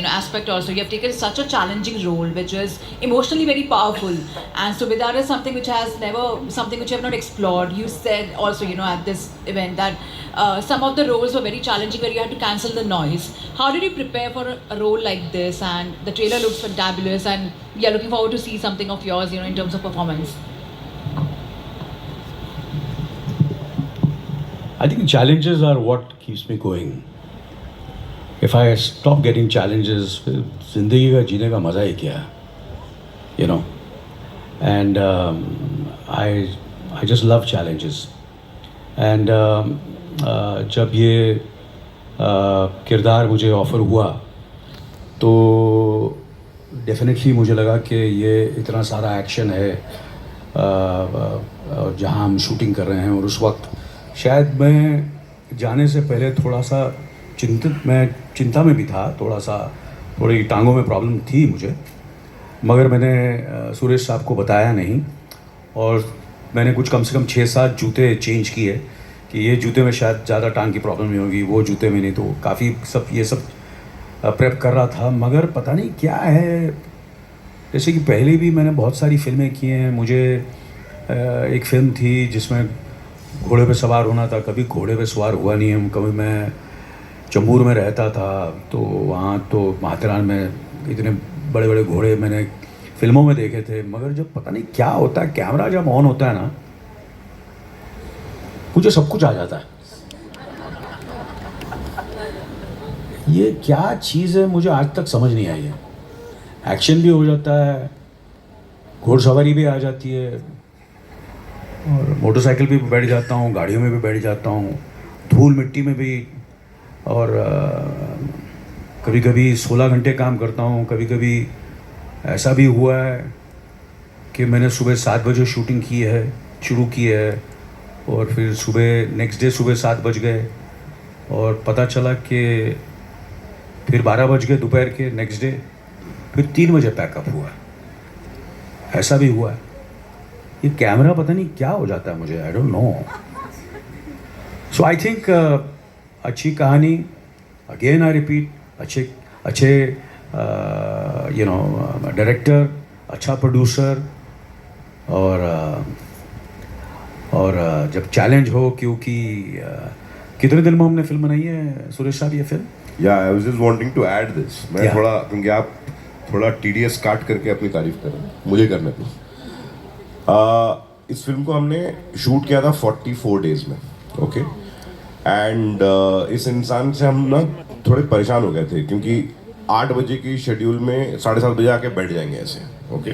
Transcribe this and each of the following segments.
aspect also. You have taken such a challenging role, which is emotionally very powerful, and Subedar is something which has never something which you have not explored. You said also, at this event that some of the roles were very challenging, where you had to cancel the noise. How did you prepare for a role like this? And the trailer looks fantabulous, and we are looking forward to see something of yours, in terms of performance. I think challenges are what keeps me going. If I stop getting challenges, फिर जिंदगी का जीने का मज़ा ही क्या है, And I just love challenges. And जब ये किरदार मुझे ऑफ़र हुआ, तो डेफिनेटली मुझे लगा कि ये इतना सारा एक्शन है, जहाँ हम शूटिंग कर रहे हैं, और उस वक्त शायद मैं जाने से पहले थोड़ा सा चिंता में भी था, थोड़ी टांगों में प्रॉब्लम थी मुझे, मगर मैंने सुरेश साहब को बताया नहीं, और मैंने कुछ कम से कम 6-7 जूते चेंज किए कि ये जूते में शायद ज़्यादा टांग की प्रॉब्लम नहीं होगी, वो जूते में नहीं, तो काफ़ी ये सब प्रेप कर रहा था। मगर पता नहीं क्या है, जैसे कि पहले भी मैंने बहुत सारी फिल्में की हैं। मुझे एक फ़िल्म थी जिसमें घोड़े पे सवार होना था, कभी घोड़े पे सवार हुआ नहीं है। कभी मैं चंबूर में रहता था, तो वहाँ तो माथेरान में इतने बड़े बड़े घोड़े मैंने फिल्मों में देखे थे, मगर जब पता नहीं क्या होता है, कैमरा जब ऑन होता है ना, मुझे सब कुछ आ जाता है। ये क्या चीज़ है, मुझे आज तक समझ नहीं आई है। एक्शन भी हो जाता है, घोड़सवारी भी आ जाती है, और मोटरसाइकिल भी बैठ जाता हूँ, गाड़ियों में भी बैठ जाता हूँ, धूल मिट्टी में भी, और कभी कभी 16 घंटे काम करता हूँ। कभी कभी ऐसा भी हुआ है कि मैंने सुबह 7 बजे शूटिंग शुरू की है, और फिर नेक्स्ट डे सुबह 7 बज गए, और पता चला कि फिर 12 बज गए दोपहर के नेक्स्ट डे, फिर 3 बजे पैकअप हुआ। ऐसा भी हुआ है। ये कैमरा पता नहीं क्या हो जाता है मुझे, I don't know. So I think अच्छी कहानी, अगेन आई रिपीट, अच्छे डायरेक्टर, अच्छा प्रोड्यूसर, और जब चैलेंज हो, क्योंकि कितने दिन में हमने फिल्म बनाई है सुरेश साहब ये फिल्म? या I was just wanting to add this. मैं थोड़ा, क्योंकि आप थोड़ा टीडीएस काट करके अपनी तारीफ कर रहे हैं, मुझे करने दो। इस फिल्म को हमने शूट किया था 44 डेज में, ओके। एंड इस इंसान से हम ना थोड़े परेशान हो गए थे, क्योंकि 8 बजे की शेड्यूल में 7:30 बजे आके बैठ जाएंगे ऐसे, ओके।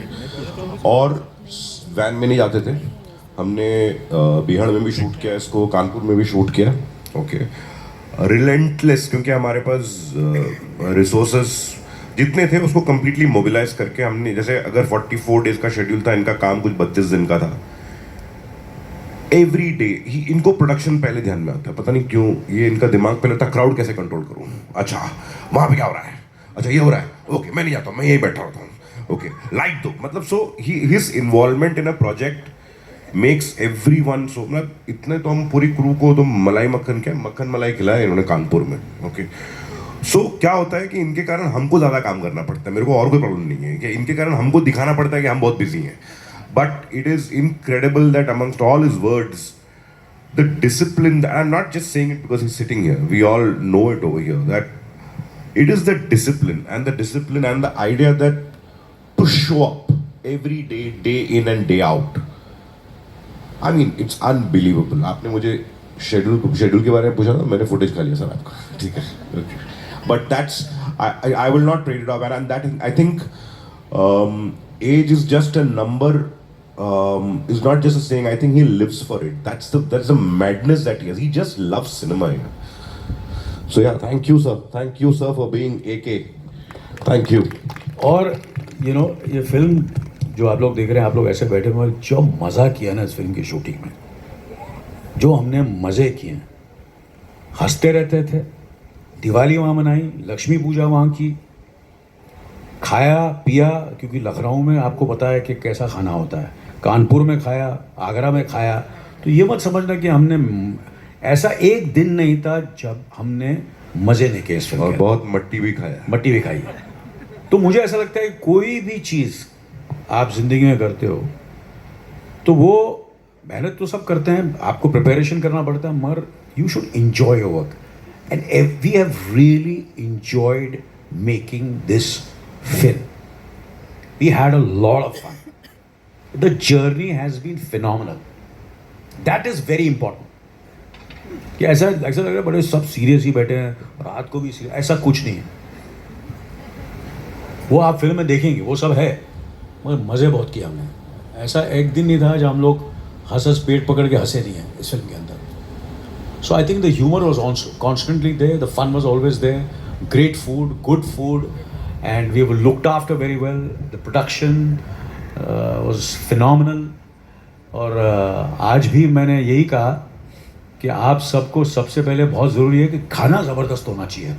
और वैन में नहीं जाते थे। हमने बिहार में भी शूट किया इसको, कानपुर में भी शूट किया, ओके। रिलेंटलेस, क्योंकि हमारे पास रिसोर्सेस जितने थे उसको कम्प्लीटली मोबिलाइज करके हमने, जैसे अगर 44 डेज का शेड्यूल था, इनका काम कुछ 32 दिन का था। एवरी डे इनको प्रोडक्शन पहले ध्यान में आता है, पता नहीं क्यों। ये इनका दिमाग पहले था, क्राउड कैसे कंट्रोल करूँ, अच्छा वहाँ पे क्या हो रहा है, अच्छा ये हो रहा है, ओके मैं नहीं जाता हूँ, मैं यहीं बैठा होता हूँ, ओके लाइट दो, मतलब so his involvement in a project makes everyone so, मतलब इतने तो हम पूरी क्रू को तो मक्खन मलाई खिलाया इन्होंने कानपुर में, ओके। सो क्या होता है कि इनके कारण हमको ज़्यादा काम करना पड़ता है। मेरे को और कोई प्रॉब्लम नहीं है कि इनके कारण हमको दिखाना पड़ता है कि हम बहुत बिजी हैं, but it is incredible that amongst all his words the discipline, I am not just saying it because he is sitting here, we all know it over here, that it is the discipline and the idea that to show up every day, day in and day out. I mean it's unbelievable. आपने मुझे schedule के बारे में पूछा था, मैंने footage खा लिया सर आपका, ठीक है। But that's, I will not trade it off, and that I think age is just a number, is not just a saying. I think he lives for it. That's the madness that he has. He just loves cinema. So yeah, thank you sir for being AK. Thank you. और ये film जो आप लोग देख रहे हैं, आप लोग ऐसे बैठे हुए, जो मज़ा किया ना इस फिल्म की शूटिंग में, जो हमने मज़े किए, हंसते रहते थे। दिवाली वहाँ मनाई, लक्ष्मी पूजा वहाँ की, खाया पिया, क्योंकि लखनऊ में आपको पता है कि कैसा खाना होता है, कानपुर में खाया, आगरा में खाया। तो ये मत समझना कि हमने, ऐसा एक दिन नहीं था जब हमने मज़े नहीं किए इस फिल्म और के। बहुत मट्टी भी खाया। मट्टी भी खाई है। तो मुझे ऐसा लगता है कोई भी चीज़ आप ज़िंदगी में करते हो तो वो मेहनत तो सब करते हैं, आपको प्रिपरेशन करना पड़ता है, मगर you should enjoy your work. And we have really enjoyed making this film. We had a lot of fun. The journey has been phenomenal. That is very important. कि ऐसा ऐसा लग रहा है बड़े सब सीरियस ही बैठे हैं, रात को भी serious, ऐसा कुछ नहीं है। वो आप फिल्म में देखेंगे, वो सब है, मगर मज़े बहुत किया हमने। ऐसा एक दिन नहीं था जब हम लोग हंस पेट पकड़ के हंसे नहीं हैं इस फिल्म के अंदर। So I think the humor was constantly there, the fun was always there, great food, good food, and we were looked after very well. The production was phenomenal. और आज भी मैंने यही कहा कि आप सबको सबसे पहले बहुत ज़रूरी है कि खाना ज़बरदस्त होना चाहिए।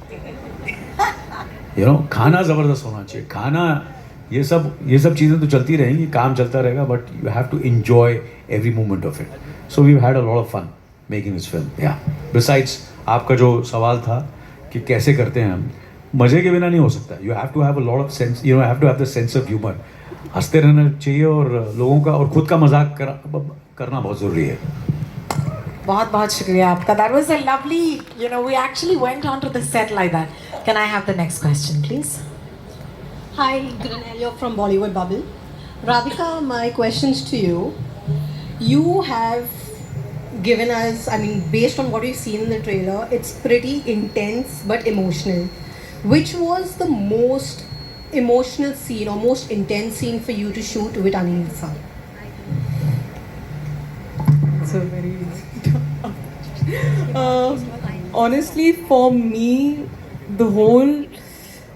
खाना ज़बरदस्त होना चाहिए। खाना ये सब चीज़ें तो चलती रहेंगी, काम चलता रहेगा, but you have to enjoy every moment of it. So we've had a lot of fun making this film. Yeah. Besides, आपका जो सवाल था कि कैसे करते हैं हम, मज़े के बिना नहीं हो सकता। You have to have a lot of sense, you have to have the sense of humor. हंसते रहना चाहिए और लोगों का और खुद का मजाक करना बहुत ज़रूरी है। बहुत बहुत शुक्रिया आपका। That was a lovely, we actually went on to the set like that. Can I have the next question, please? Hi, Granel, you're from Bollywood Bubble. Radhika, my questions to you. You have given us, based on what we've seen in the trailer, it's pretty intense but emotional. Which was the most emotional scene or most intense scene for you to shoot with Anil sir? So very honestly, for me, the whole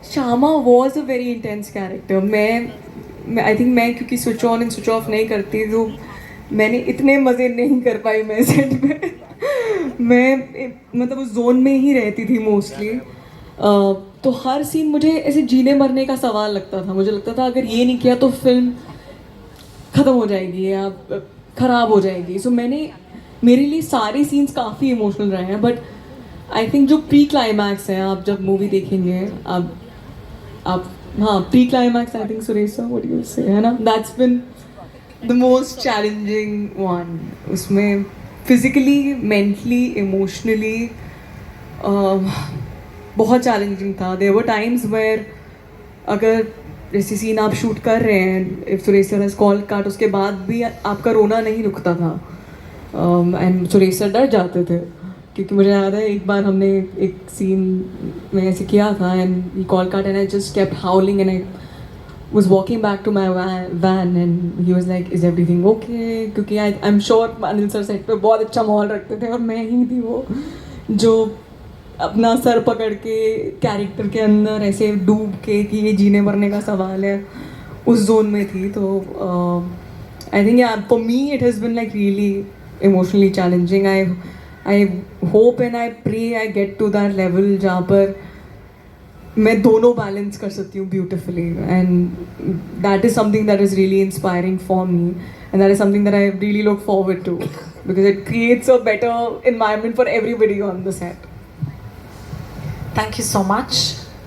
Shama was a very intense character. I think मैं क्योंकि switch on and switch off नहीं करती, तो मैंने इतने मज़े नहीं कर पाई मैं सेट में। मैं मतलब उस जोन में ही रहती थी मोस्टली। तो हर सीन मुझे ऐसे जीने मरने का सवाल लगता था। मुझे लगता था अगर ये नहीं किया तो फिल्म ख़त्म हो जाएगी या ख़राब हो जाएगी। सो मेरे लिए सारे सीन्स काफ़ी इमोशनल रहे हैं। बट आई थिंक जो प्री क्लाइमैक्स हैं, आप जब मूवी देखेंगे आप हाँ, pre climax, I think Suresh sir what you से, है ना, that's been the most challenging one. उसमें फिज़िकली, मेंटली, इमोशनली बहुत चैलेंजिंग था। देयर वर टाइम्स वेयर अगर जैसे सीन आप शूट कर रहे हैं, if Suresh sir has call काट, उसके बाद भी आपका रोना नहीं रुकता था। एंड सुरेश सर डर जाते थे, क्योंकि मुझे याद है एक बार हमने एक सीन में ऐसे किया था एंड ही कॉल काट and I just kept हाउलिंग and I was walking back to my van and he was like, is everything okay? क्योंकि I'm sure Anil sir set पे बहुत अच्छा माहौल रखते थे और मैं ही थी वो जो अपना सर पकड़ के कैरेक्टर के अंदर ऐसे डूब के कि ये जीने मरने का सवाल है, उस जोन में थी। तो I think yeah, for me it has been like really emotionally challenging. I hope and I pray I get to that level जहाँ पर मैं दोनों बैलेंस कर सकती हूँ beautifully, and that is something that is really inspiring for me, and that is something that I really look forward to because it creates a better environment for everybody on the set. Thank you so much.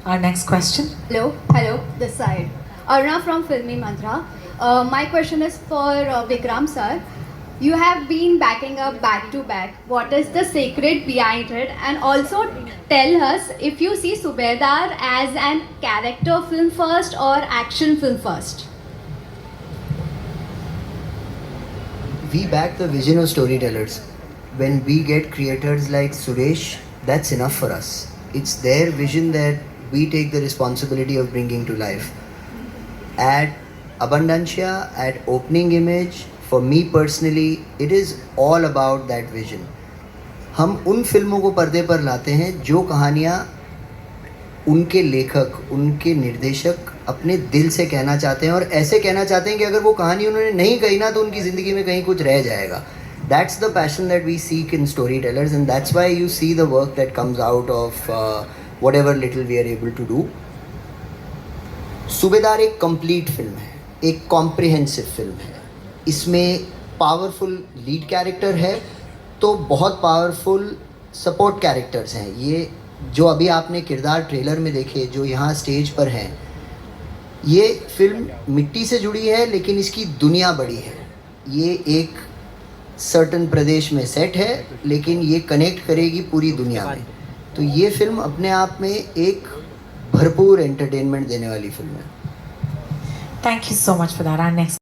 Our next question. Hello, this side. Aruna from Filmy Mantra. My question is for Vikram sir. You have been backing up back to back. What is the secret behind it? And also tell us if you see Subedar as an character film first or action film first. We back the vision of storytellers. When we get creators like Suresh, that's enough for us. It's their vision that we take the responsibility of bringing to life. At Abundancia, at Opening Image, for me personally, it is all about that vision. हम उन फिल्मों को पर्दे पर लाते हैं जो कहानियाँ उनके लेखक, उनके निर्देशक अपने दिल से कहना चाहते हैं, और ऐसे कहना चाहते हैं कि अगर वो कहानी उन्होंने नहीं कही ना तो उनकी ज़िंदगी में कहीं कुछ रह जाएगा. That's the passion that we seek in storytellers, and that's why you see the work that comes out of whatever little we are able to do. सूबेदार एक कंप्लीट फिल्म है, एक कॉम्प्रिहेंसिव फिल्म है. इसमें पावरफुल लीड कैरेक्टर है तो बहुत powerful support characters हैं. ये जो अभी आपने किरदार ट्रेलर में देखे, जो यहाँ स्टेज पर हैं, ये फिल्म मिट्टी से जुड़ी है लेकिन इसकी दुनिया बड़ी है। ये एक सर्टन प्रदेश में सेट है लेकिन ये कनेक्ट करेगी पूरी दुनिया में। तो ये फिल्म अपने आप में एक भरपूर एंटरटेनमेंट देने वाली फिल्म है। Thank you so much for that. Our next